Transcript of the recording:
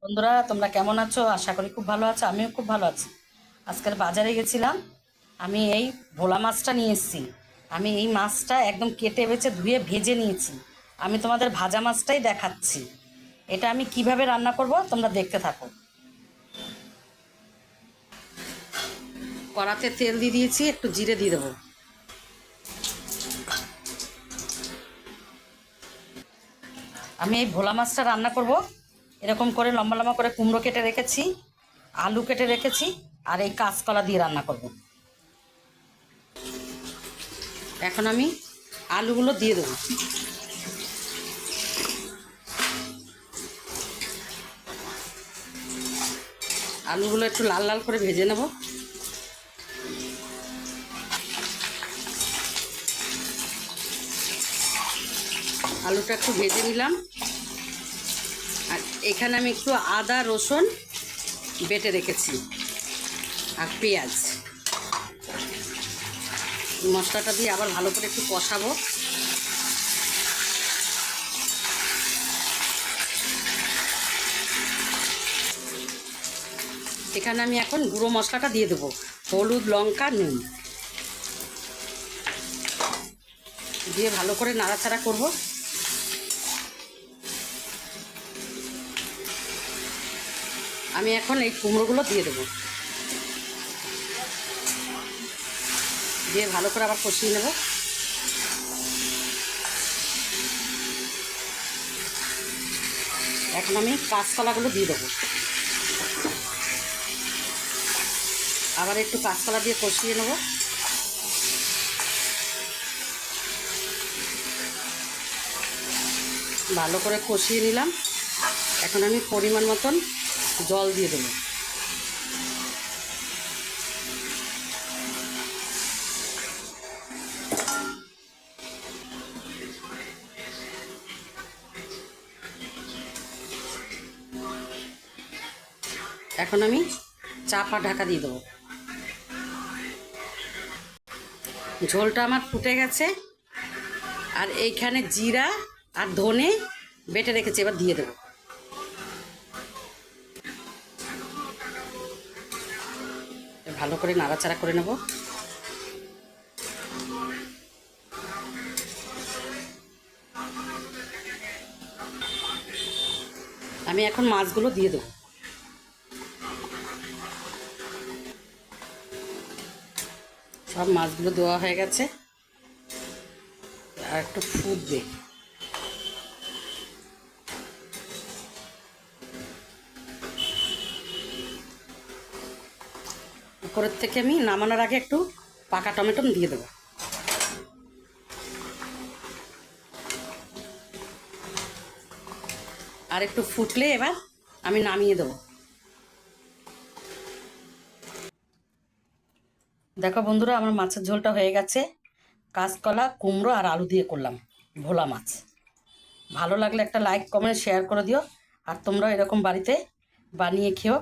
বন্ধুরা, তোমরা কেমন আছো? আশা করি খুব ভালো আছো। আমিও খুব ভালো আছি। আজকের বাজারে গেছিলাম। আমি এই ভোলা মাছটা নিয়ে এসেছি। আমি এই মাছটা একদম কেটে বেছে ধুয়ে ভেজে নিয়েছি। আমি তোমাদের ভাজা মাছটাই দেখাচ্ছি। এটা আমি কিভাবে রান্না করব তোমরা দেখতে থাকো। কড়াতে তেল দিয়ে দিয়েছি, একটু জিরে দিয়ে দেবো। আমি এই ভোলা মাছটা রান্না করব। এরকম করে লম্বা লম্বা করে কুমড়ো কেটে রেখেছি, আলু কেটে রেখেছি, আর এই কাঁচকলা দিয়ে রান্না করব। এখন আমি আলুগুলো দিয়ে দেবো। আলুগুলো একটু লাল লাল করে ভেজে নেব। আলুটা একটু ভেজে নিলাম। আর এখানে আমি একটু আদা রসুন বেটে রেখেছি আর পেঁয়াজ। মশলাটা দিয়ে আবার ভালো করে একটু কষাবো। এখানে আমি এখন গুঁড়ো মশলাটা দিয়ে দেবো, হলুদ লঙ্কা নুন দিয়ে ভালো করে নাড়াচাড়া করব। আমি এখন এই কুমড়োগুলো দিয়ে দেবো, দিয়ে ভালো করে আবার কষিয়ে নেব। এখন আমি কাঁচকলাগুলো দিয়ে দেবো, আবার একটু কাঁচকলা দিয়ে কষিয়ে নেব। ভালো করে কষিয়ে নিলাম। এখন আমি পরিমাণ মতন জল দিয়ে দেবো। এখন আমি চাপা ঢাকা দিয়ে দেবো। ঝোলটা আমার ফুটে গেছে। আর এইখানে জিরা আর ধনে বেটে রেখেছি, এবার দিয়ে দেবো। ভালো করে নাড়াচাড়া করে নেব। আমি এখন মাছগুলো দিয়ে দেবো। সব মাছগুলো দেওয়া হয়ে গেছে। আর একটু ফুটবে। উপরের থেকে আমি নামানোর আগে একটু পাকা টমেটো দিয়ে দেবো। আর একটু ফুটলে এবার আমি নামিয়ে দেবো। দেখো বন্ধুরা, আমার মাছের ঝোলটা হয়ে গেছে। কাঁচকলা কুমড়ো আর আলু দিয়ে করলাম ভোলা মাছ। ভালো লাগলে একটা লাইক কমেন্ট শেয়ার করে দিও। আর তোমরা এরকম বাড়িতে বানিয়ে খেও।